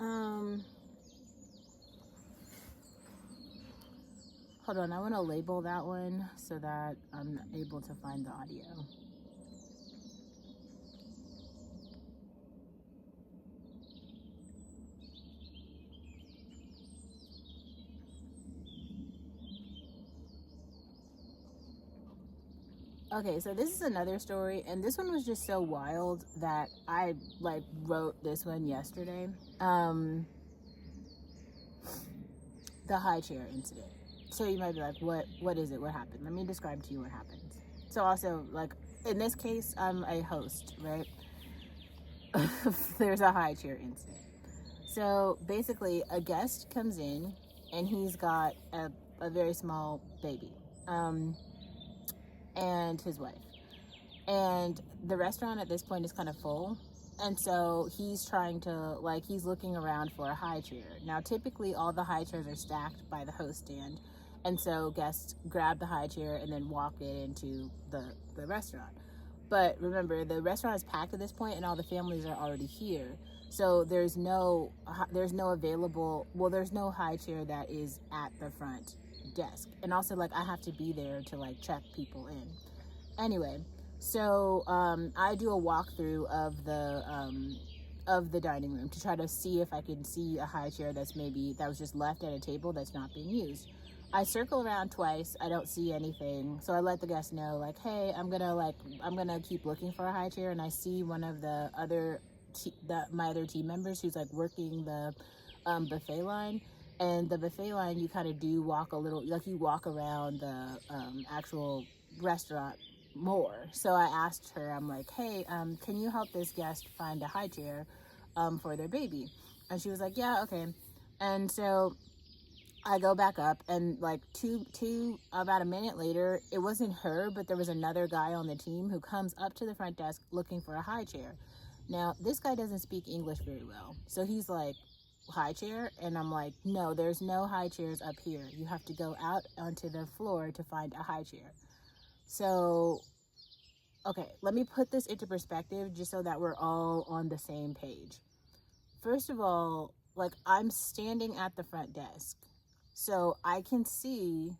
Hold on, I want to label that one so that I'm able to find the audio. Okay, so this is another story, and this one was just so wild that I like wrote this one yesterday. The high chair incident. So you might be like, what is it? What happened? Let me describe to you what happens. So also, like, in this case, I'm a host, right? There's a high chair incident. So basically, a guest comes in and he's got a very small baby, and his wife. And the restaurant at this point is kind of full. And so he's trying to, like, he's looking around for a high chair. Now, typically, all the high chairs are stacked by the host stand. And so guests grab the high chair and then walk it into the restaurant. But remember, the restaurant is packed at this point and all the families are already here. So there's no available, well, there's no high chair that is at the front desk. And also, like, I have to be there to, like, check people in. Anyway, so I do a walkthrough of the dining room to try to see if I can see a high chair that was just left at a table that's not being used. I circle around twice. I don't see anything, so I let the guests know, like, hey, I'm gonna keep looking for a high chair, and I see one of my other team members who's like working the buffet line. And the buffet line, you kind of do walk a little, like you walk around the actual restaurant more. So I asked her, I'm like, hey, can you help this guest find a high chair for their baby? And she was like, yeah, okay. And so I go back up, and like about a minute later, it wasn't her, but there was another guy on the team who comes up to the front desk looking for a high chair. Now, this guy doesn't speak English very well. So he's like, high chair? And I'm like, no, there's no high chairs up here. You have to go out onto the floor to find a high chair. So, okay, let me put this into perspective just so that we're all on the same page. First of all, like, I'm standing at the front desk, so I can see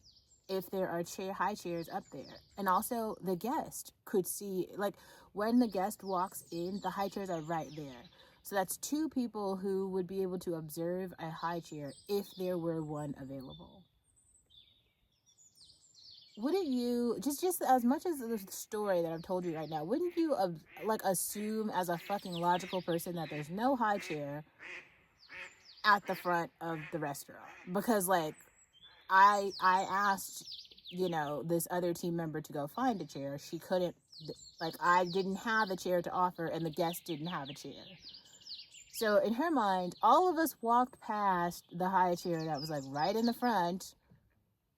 if there are high chairs up there. And also, the guest could see, like, when the guest walks in, the high chairs are right there. So that's two people who would be able to observe a high chair if there were one available. Wouldn't you, just as much as the story that I've told you right now, wouldn't you like assume as a fucking logical person that there's no high chair at the front of the restaurant? Because like I asked, this other team member to go find a chair. She couldn't, like, I didn't have a chair to offer and the guest didn't have a chair. So in her mind, all of us walked past the high chair that was like right in the front,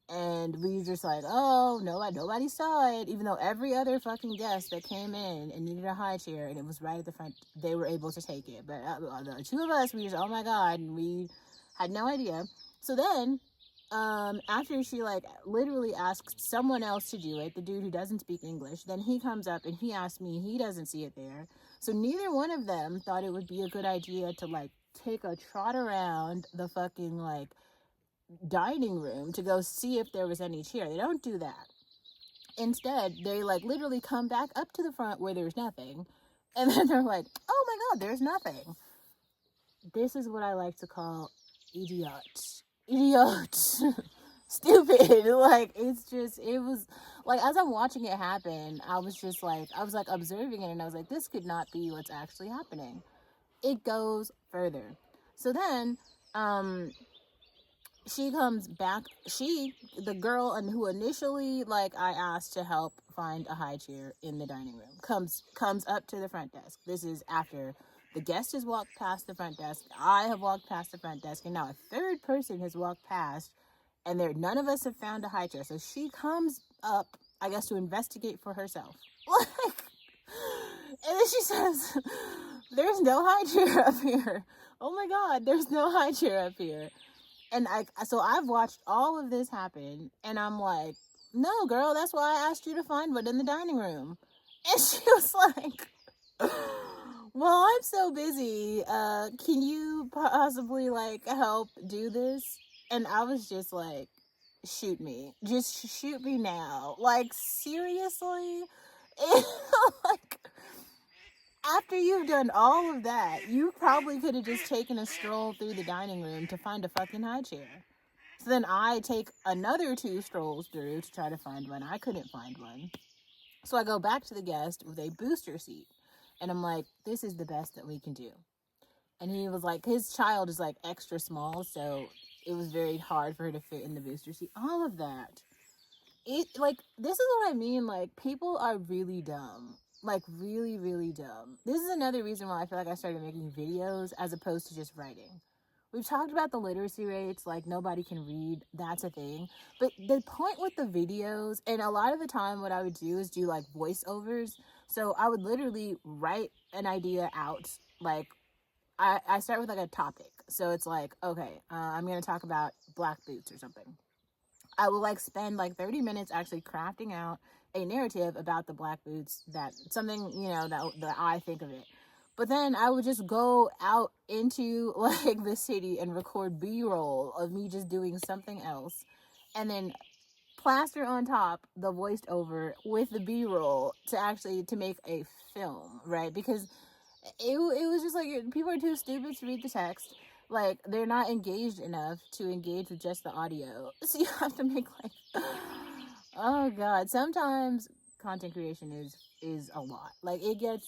and we just like, oh, nobody saw it, even though every other fucking guest that came in and needed a high chair and it was right at the front, they were able to take it. But the two of us, we just, oh my God, and we had no idea. So then, after she like literally asked someone else to do it, the dude who doesn't speak English, then he comes up and he asks me, he doesn't see it there. So neither one of them thought it would be a good idea to like take a trot around the fucking like dining room to go see if there was any chair. They don't do that. Instead, they like literally come back up to the front where there's nothing, and then they're like, oh my God, there's nothing. This is what I like to call idiots. Stupid. Like, it was like, as I'm watching it happen, I was observing it, and I was like, this could not be what's actually happening. It goes further. So then she comes back, the girl who initially like I asked to help find a high chair in the dining room, comes up to the front desk. This is after the guest has walked past the front desk, I have walked past the front desk, and now a third person has walked past, and none of us have found a high chair. So she comes up, I guess, to investigate for herself. Like, and then she says, there's no high chair up here. Oh my God, there's no high chair up here. And so I've watched all of this happen, and I'm like, no, girl, that's why I asked you to find one in the dining room. And she was like, well, I'm so busy. Can you possibly like help do this? And I was just like, shoot me. Just shoot me now. Like, seriously? Like, after you've done all of that, you probably could have just taken a stroll through the dining room to find a fucking high chair. So then I take another two strolls through to try to find one. I couldn't find one. So I go back to the guest with a booster seat. And I'm like, this is the best that we can do. And he was like, his child is like extra small. So it was very hard for her to fit in the booster seat. All of that. It, like, this is what I mean. Like, people are really dumb. Like, really, really dumb. This is another reason why I feel like I started making videos as opposed to just writing. We've talked about the literacy rates, like nobody can read, that's a thing. But the point with the videos, and a lot of the time what I would do is do like voiceovers. So I would literally write an idea out, like I start with like a topic. So it's like, okay, I'm going to talk about black boots or something. I will like spend like 30 minutes actually crafting out a narrative about the black boots, that something, you know, that I think of it. But then I would just go out into like the city and record B-roll of me just doing something else, and then plaster on top the voiced over with the B-roll to actually to make a film, right? Because it was just like people are too stupid to read the text. Like, they're not engaged enough to engage with just the audio. So you have to make like, oh god. Sometimes content creation is a lot. Like, it gets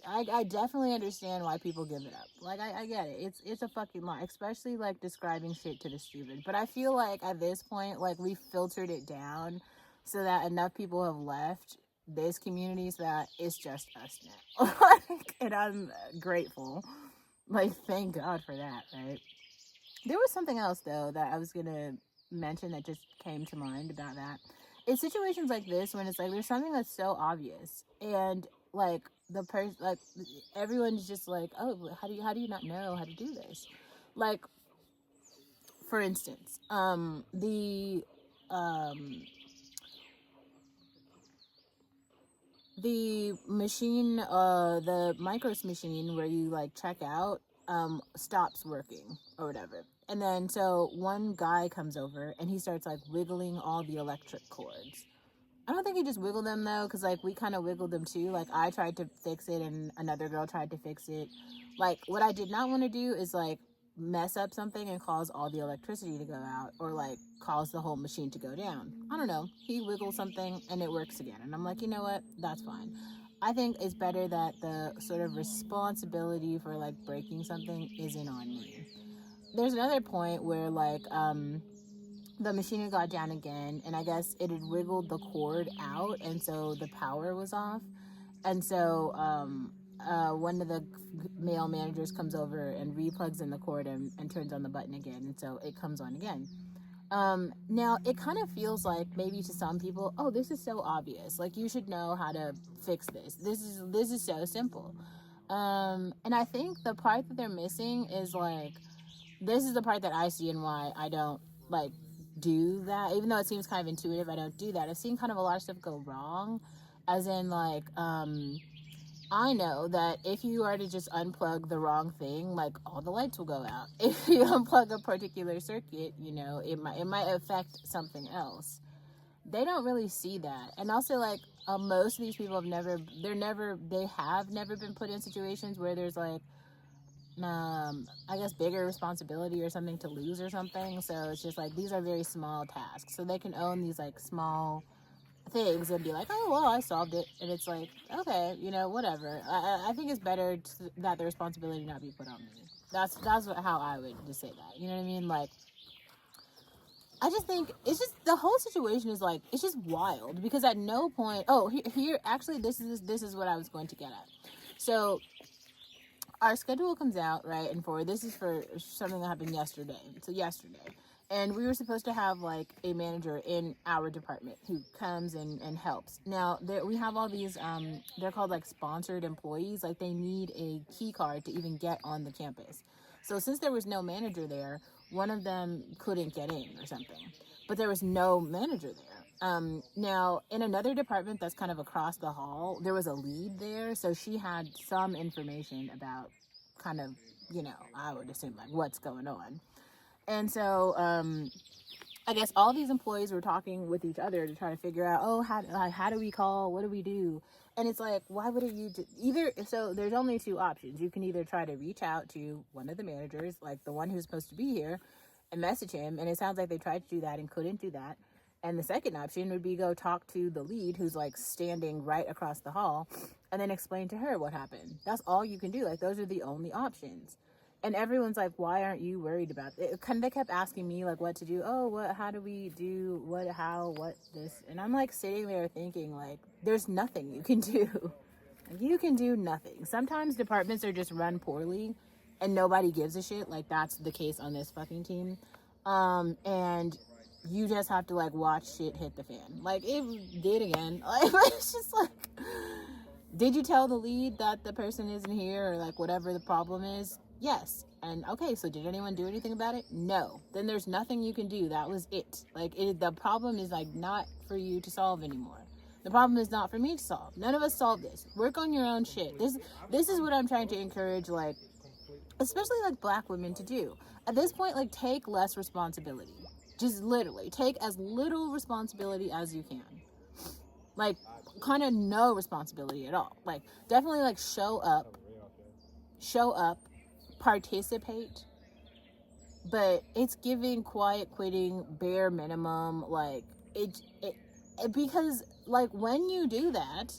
I definitely understand why people give it up. Like, I get it. It's a fucking lot, especially like describing shit to the stupid. But I feel like at this point, like, we filtered it down so that enough people have left this community so that it's just us now. Like, and I'm grateful. Like, thank God for that, right? There was something else though that I was gonna mention that just came to mind about that. In situations like this, when it's like there's something that's so obvious, and like the person, like everyone's just like, oh, how do you not know how to do this? Like, for instance, um the machine, the micros machine where you like check out, stops working or whatever. And then so one guy comes over and he starts like wiggling all the electric cords. I don't think he just wiggled them though, because like we kind of wiggled them too. Like, I tried to fix it and another girl tried to fix it. Like, what I did not want to do is like mess up something and cause all the electricity to go out, or like cause the whole machine to go down. I don't know. He wiggles something and it works again. And I'm like, you know what? That's fine. I think it's better that the sort of responsibility for like breaking something isn't on me. There's another point where like the machine had got down again, and I guess it had wiggled the cord out, and so the power was off. And so one of the male managers comes over and replugs in the cord and turns on the button again, and so it comes on again. Now it kind of feels like maybe to some people, oh, this is so obvious. Like, you should know how to fix this. This is so simple. And I think the part that they're missing is like, this is the part that I see and why I don't like do that. Even though it seems kind of intuitive, I don't do that. I've seen kind of a lot of stuff go wrong, as in like I know that if you are to just unplug the wrong thing, like, all the lights will go out. If you unplug a particular circuit, you know, it might affect something else. They don't really see that. And also, like, most of these people they have never been put in situations where there's like I guess bigger responsibility or something to lose or something. So it's just like, these are very small tasks, so they can own these like small things and be like, oh well, I solved it. And it's like, okay, you know, whatever. I think it's better that the responsibility not be put on me. How I would just say that, you know what I mean? Like, I just think it's just, the whole situation is like, it's just wild, because at no point, oh, here actually, this is what I was going to get at. So our schedule comes out, right? And this is for something that happened yesterday. So yesterday. And we were supposed to have like a manager in our department who comes and helps. Now, we have all these, they're called like sponsored employees. Like, they need a key card to even get on the campus. So since there was no manager there, one of them couldn't get in or something. But there was no manager there. Now, in another department that's kind of across the hall, there was a lead there, so she had some information about kind of, I would assume like what's going on. And so, I guess all these employees were talking with each other to try to figure out, oh, how do we call? What do we do? And it's like, why would you either? So there's only two options. You can either try to reach out to one of the managers, like the one who's supposed to be here, and message him. And it sounds like they tried to do that and couldn't do that. And the second option would be go talk to the lead who's like standing right across the hall and then explain to her what happened. That's all you can do. Like, those are the only options. And everyone's like, why aren't you worried about it? They kept asking me like what to do. Oh, how do we do what, this? And I'm like sitting there thinking like, there's nothing you can do. You can do nothing. Sometimes departments are just run poorly and nobody gives a shit. Like, that's the case on this fucking team. And you just have to like watch shit hit the fan. Like, it did again. Like, it's just like, did you tell the lead that the person isn't here or like whatever the problem is? Yes. And okay, so did anyone do anything about it? No. Then there's nothing you can do. That was it. Like, the problem is like not for you to solve anymore. The problem is not for me to solve. None of us solve this. Work on your own shit. This is what I'm trying to encourage, like, especially like Black women to do. At this point, like, take less responsibility. Just literally take as little responsibility as you can. Like, kind of no responsibility at all. Like, definitely like show up, participate, but it's giving quiet quitting, bare minimum. Like, it because like when you do that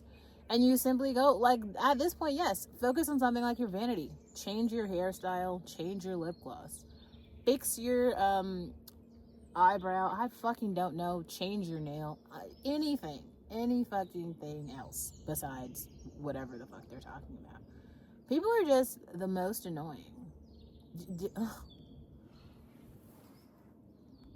and you simply go, like, at this point, yes, focus on something like your vanity. Change your hairstyle, change your lip gloss, fix your eyebrow, I fucking don't know, change your nail, anything, any fucking thing else besides whatever the fuck they're talking about. People are just the most annoying.